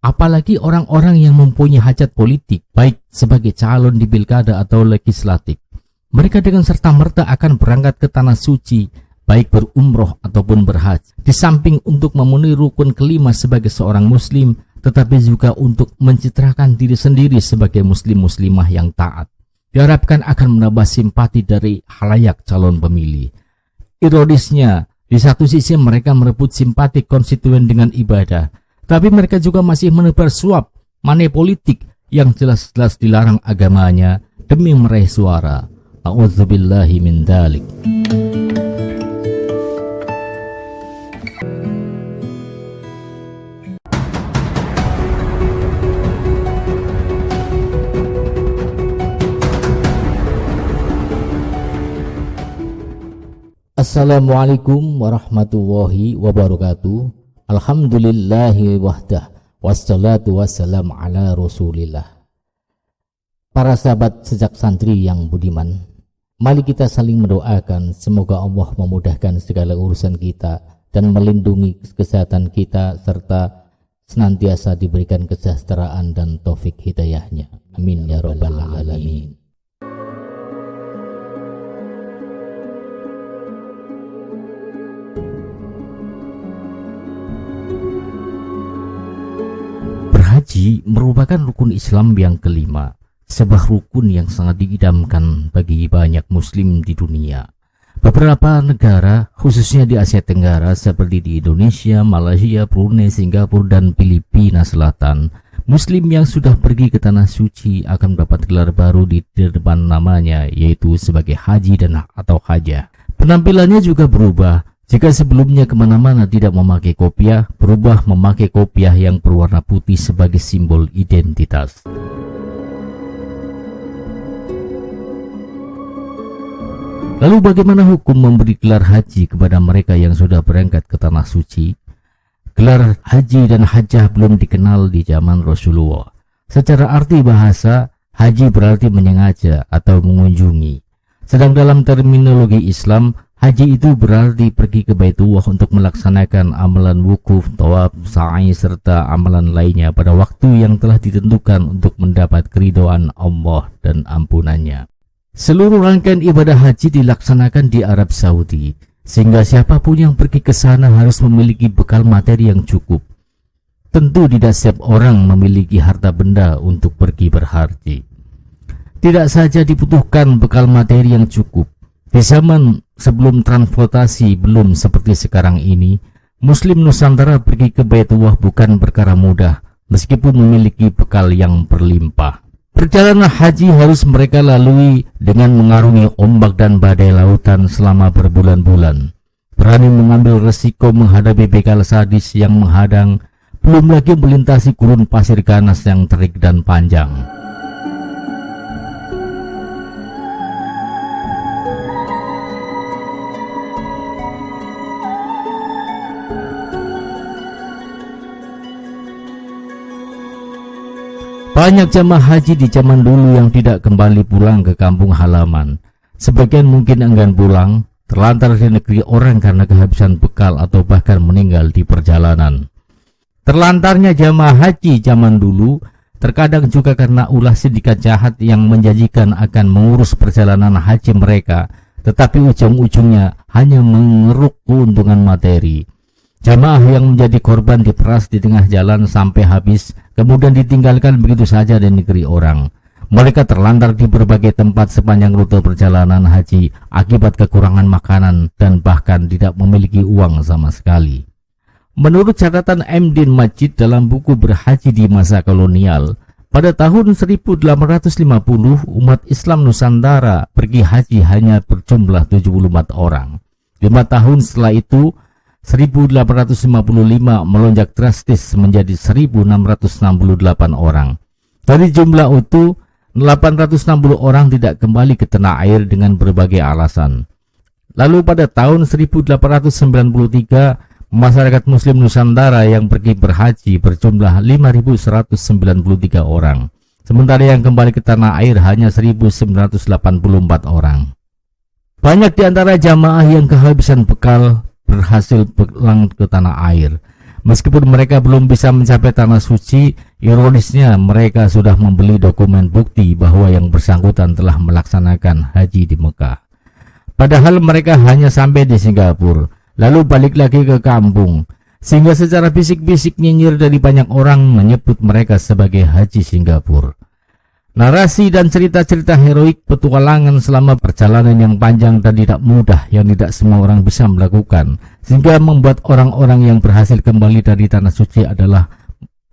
Apalagi orang-orang yang mempunyai hajat politik, baik sebagai calon di pilkada atau legislatif. Mereka dengan serta-merta akan berangkat ke tanah suci, baik berumroh ataupun berhaji. Di samping untuk memenuhi rukun kelima sebagai seorang muslim, tetapi juga untuk mencitrakan diri sendiri sebagai muslim-muslimah yang taat. Diharapkan akan menambah simpati dari halayak calon pemilih. Ironisnya, di satu sisi mereka merebut simpati konstituen dengan ibadah, tapi mereka juga masih menebar suap money politik yang jelas-jelas dilarang agamanya demi meraih suara. A'udzubillahi min dzalik. Assalamualaikum warahmatullahi wabarakatuh. Alhamdulillahi wahdah, wassalatu wassalam ala rasulillah. Para sahabat sejak santri yang budiman, mari kita saling mendoakan semoga Allah memudahkan segala urusan kita dan melindungi kesehatan kita serta senantiasa diberikan kesejahteraan dan taufik hidayahnya. Amin ya rabbal alamin. Haji merupakan rukun Islam yang kelima, sebuah rukun yang sangat diidamkan bagi banyak muslim di dunia. Beberapa negara, khususnya di Asia Tenggara seperti di Indonesia, Malaysia, Brunei, Singapura, dan Filipina Selatan, muslim yang sudah pergi ke tanah suci akan mendapat gelar baru di depan namanya, yaitu sebagai haji dan atau hajah. Penampilannya juga berubah. Jika sebelumnya kemana-mana tidak memakai kopiah, berubah memakai kopiah yang berwarna putih sebagai simbol identitas. Lalu bagaimana hukum memberi gelar haji kepada mereka yang sudah berangkat ke tanah suci? Gelar haji dan hajah belum dikenal di zaman Rasulullah. Secara arti bahasa, haji berarti menyengaja atau mengunjungi. Sedang dalam terminologi Islam, haji itu berarti pergi ke Baitullah untuk melaksanakan amalan wukuf, tawaf, sa'i, serta amalan lainnya pada waktu yang telah ditentukan untuk mendapat keridhaan Allah dan ampunannya. Seluruh rangkaian ibadah haji dilaksanakan di Arab Saudi, sehingga siapapun yang pergi ke sana harus memiliki bekal materi yang cukup. Tentu tidak setiap orang memiliki harta benda untuk pergi berhaji. Tidak saja dibutuhkan bekal materi yang cukup. Di zaman sebelum transportasi belum seperti sekarang ini, Muslim Nusantara pergi ke Baitullah bukan perkara mudah, meskipun memiliki bekal yang berlimpah. Perjalanan haji harus mereka lalui dengan mengarungi ombak dan badai lautan selama berbulan-bulan. Berani mengambil resiko menghadapi begal sadis yang menghadang, belum lagi melintasi gurun pasir ganas yang terik dan panjang. Banyak jamaah haji di zaman dulu yang tidak kembali pulang ke kampung halaman. Sebagian mungkin enggan pulang, terlantar di negeri orang karena kehabisan bekal atau bahkan meninggal di perjalanan. Terlantarnya jamaah haji zaman dulu terkadang juga karena ulah sindikat jahat yang menjanjikan akan mengurus perjalanan haji mereka, tetapi ujung-ujungnya hanya mengeruk keuntungan materi. Jamaah yang menjadi korban diperas di tengah jalan sampai habis, kemudian ditinggalkan begitu saja di negeri orang. Mereka terlantar di berbagai tempat sepanjang rute perjalanan haji akibat kekurangan makanan dan bahkan tidak memiliki uang sama sekali. Menurut catatan M. Din Majid dalam buku Berhaji di Masa Kolonial, pada tahun 1850 umat Islam Nusantara pergi haji hanya berjumlah 74 orang. 5 tahun setelah itu 1855 melonjak drastis menjadi 1668 orang. Dari jumlah itu 860 orang tidak kembali ke tanah air dengan berbagai alasan. Lalu pada tahun 1893 masyarakat muslim Nusantara yang pergi berhaji berjumlah 5.193 orang. Sementara yang kembali ke tanah air hanya 1.984 orang. Banyak di antara jamaah yang kehabisan bekal berhasil pulang ke tanah air. Meskipun mereka belum bisa mencapai tanah suci, ironisnya mereka sudah membeli dokumen bukti bahwa yang bersangkutan telah melaksanakan haji di Mekah. Padahal mereka hanya sampai di Singapura, lalu balik lagi ke kampung, sehingga secara bisik-bisik nyinyir dari banyak orang menyebut mereka sebagai haji Singapura. Narasi dan cerita-cerita heroik petualangan selama perjalanan yang panjang dan tidak mudah yang tidak semua orang bisa melakukan, sehingga membuat orang-orang yang berhasil kembali dari tanah suci adalah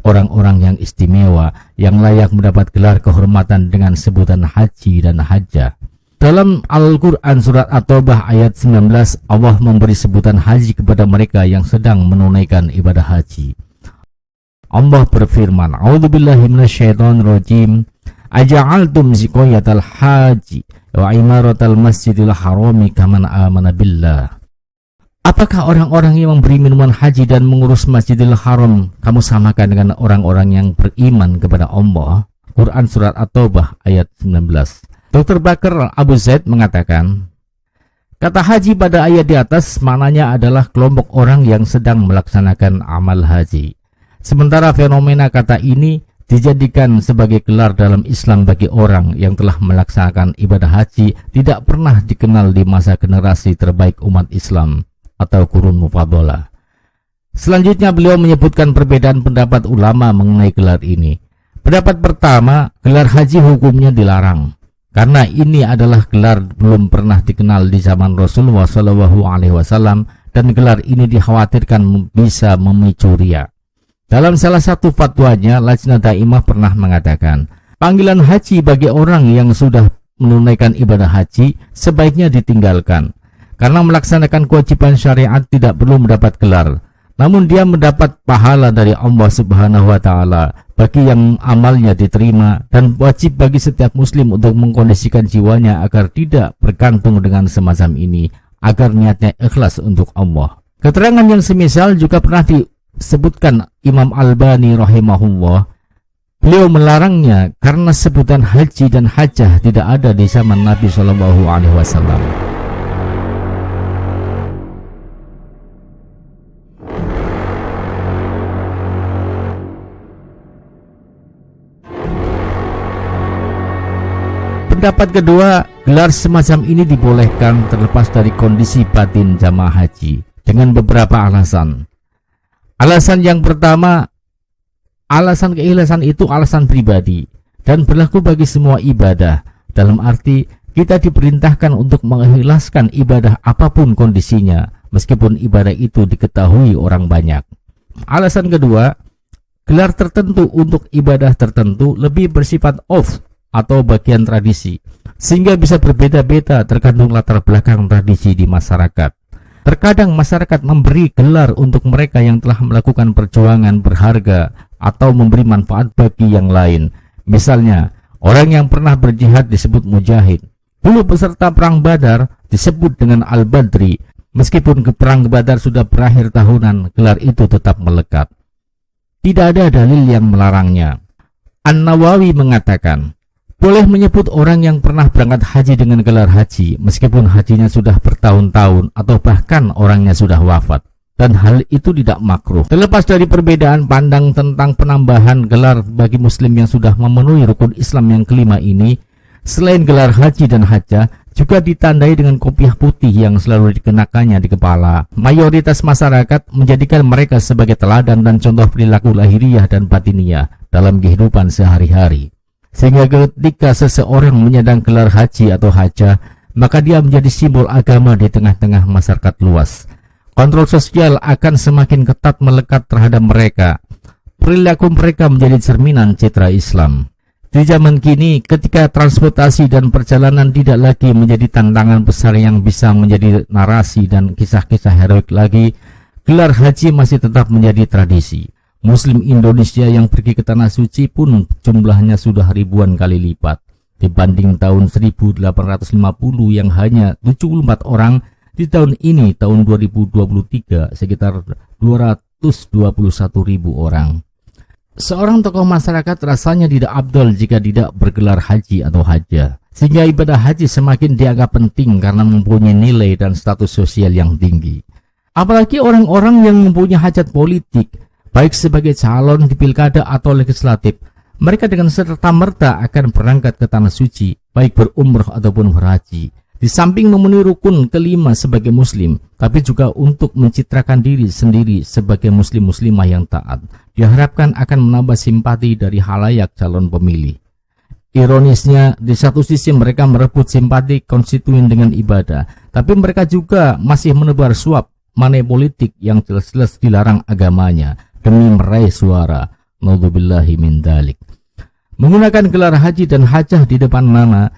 orang-orang yang istimewa, yang layak mendapat gelar kehormatan dengan sebutan haji dan hajjah. Dalam Al-Quran surat At-Taubah ayat 19, Allah memberi sebutan haji kepada mereka yang sedang menunaikan ibadah haji. Allah berfirman, A'udzubillahi minasyaitonirrajim. Aja'altum siqayatal haji wa imaratal masjidil harami kaman amana billah. Apakah orang-orang yang memberi minuman haji dan mengurus Masjidil Haram kamu samakan dengan orang-orang yang beriman kepada Allah? Quran surat At-Taubah ayat 19. Dr. Bakar Abu Zaid mengatakan, kata haji pada ayat di atas maknanya adalah kelompok orang yang sedang melaksanakan amal haji. Sementara fenomena kata ini dijadikan sebagai gelar dalam Islam bagi orang yang telah melaksanakan ibadah haji tidak pernah dikenal di masa generasi terbaik umat Islam atau Qurun Mufadhalah. Selanjutnya beliau menyebutkan perbedaan pendapat ulama mengenai gelar ini. Pendapat pertama, gelar haji hukumnya dilarang karena ini adalah gelar belum pernah dikenal di zaman Rasulullah SAW dan gelar ini dikhawatirkan bisa memicu riya. Dalam salah satu fatwanya, Lajnah Daimah pernah mengatakan, panggilan haji bagi orang yang sudah menunaikan ibadah haji sebaiknya ditinggalkan, karena melaksanakan kewajiban syariat tidak perlu mendapat gelar, namun dia mendapat pahala dari Allah Subhanahu wa Ta'ala bagi yang amalnya diterima, dan wajib bagi setiap muslim untuk mengkondisikan jiwanya agar tidak bergantung dengan semacam ini, agar niatnya ikhlas untuk Allah. Keterangan yang semisal juga pernah disebutkan Imam Albani rahimahullah. Beliau melarangnya karena sebutan haji dan hajjah tidak ada di zaman Nabi SAW. Pendapat kedua, gelar semacam ini dibolehkan terlepas dari kondisi batin jamaah haji dengan beberapa alasan. Alasan yang pertama, alasan keikhlasan itu alasan pribadi dan berlaku bagi semua ibadah. Dalam arti, kita diperintahkan untuk mengikhlaskan ibadah apapun kondisinya, meskipun ibadah itu diketahui orang banyak. Alasan kedua, gelar tertentu untuk ibadah tertentu lebih bersifat off atau bagian tradisi, sehingga bisa berbeda-beda tergantung latar belakang tradisi di masyarakat. Terkadang masyarakat memberi gelar untuk mereka yang telah melakukan perjuangan berharga atau memberi manfaat bagi yang lain. Misalnya, orang yang pernah berjihad disebut mujahid. Dulu peserta perang Badar disebut dengan Al-Badri. Meskipun perang Badar sudah berakhir tahunan, gelar itu tetap melekat. Tidak ada dalil yang melarangnya. An-Nawawi mengatakan, boleh menyebut orang yang pernah berangkat haji dengan gelar haji meskipun hajinya sudah bertahun-tahun atau bahkan orangnya sudah wafat, dan hal itu tidak makruh. Terlepas dari perbedaan pandang tentang penambahan gelar bagi muslim yang sudah memenuhi rukun Islam yang kelima ini, selain gelar haji dan hajjah juga ditandai dengan kopiah putih yang selalu dikenakannya di kepala. Mayoritas masyarakat menjadikan mereka sebagai teladan dan contoh perilaku lahiriah dan batiniyah dalam kehidupan sehari-hari. Sehingga ketika seseorang menyandang gelar haji atau hajjah, maka dia menjadi simbol agama di tengah-tengah masyarakat luas. Kontrol sosial akan semakin ketat melekat terhadap mereka. Perilaku mereka menjadi cerminan citra Islam. Di zaman kini, ketika transportasi dan perjalanan tidak lagi menjadi tantangan besar yang bisa menjadi narasi dan kisah-kisah heroik lagi, gelar haji masih tetap menjadi tradisi. Muslim Indonesia yang pergi ke Tanah Suci pun jumlahnya sudah ribuan kali lipat dibanding tahun 1850 yang hanya 74 orang. Di tahun ini, tahun 2023, sekitar 221.000 orang. Seorang tokoh masyarakat rasanya tidak afdol jika tidak bergelar haji atau hajjah, sehingga ibadah haji semakin dianggap penting karena mempunyai nilai dan status sosial yang tinggi. Apalagi orang-orang yang mempunyai hajat politik, baik sebagai calon di pilkada atau legislatif, mereka dengan serta-merta akan berangkat ke tanah suci, baik berumrah ataupun berhaji. Di samping memenuhi rukun kelima sebagai muslim, tapi juga untuk mencitrakan diri sendiri sebagai muslim-muslimah yang taat, diharapkan akan menambah simpati dari halayak calon pemilih. Ironisnya, di satu sisi mereka merebut simpati konstituen dengan ibadah, tapi mereka juga masih menebar suap money politik yang jelas-jelas dilarang agamanya demi meraih suara. Naudzubillahi min dzalik. Menggunakan gelar haji dan hajah di depan nana,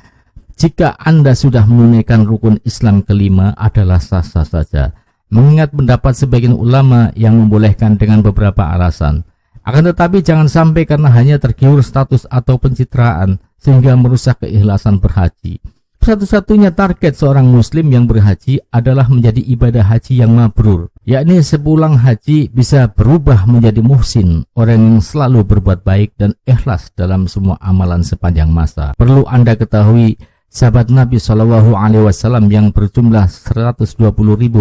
jika Anda sudah menunaikan rukun Islam kelima adalah sah-sah saja, mengingat pendapat sebagian ulama yang membolehkan dengan beberapa alasan. Akan tetapi jangan sampai karena hanya tergiur status atau pencitraan sehingga merusak keikhlasan berhaji. Satu-satunya target seorang muslim yang berhaji adalah menjadi ibadah haji yang mabrur, yakni sepulang haji bisa berubah menjadi muhsin, orang yang selalu berbuat baik dan ikhlas dalam semua amalan sepanjang masa. Perlu Anda ketahui, sahabat Nabi SAW yang berjumlah 120.000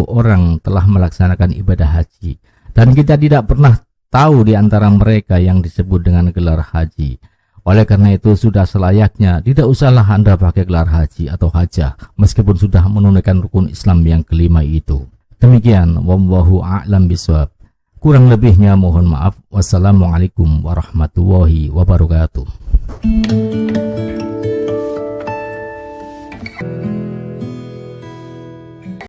orang telah melaksanakan ibadah haji, dan kita tidak pernah tahu di antara mereka yang disebut dengan gelar haji. Oleh karena itu sudah selayaknya tidak usahlah Anda pakai gelar haji atau hajah meskipun sudah menunaikan rukun Islam yang kelima itu. Demikian, wallahu a'lam bishawab. Kurang lebihnya mohon maaf. Wassalamualaikum warahmatullahi wabarakatuh.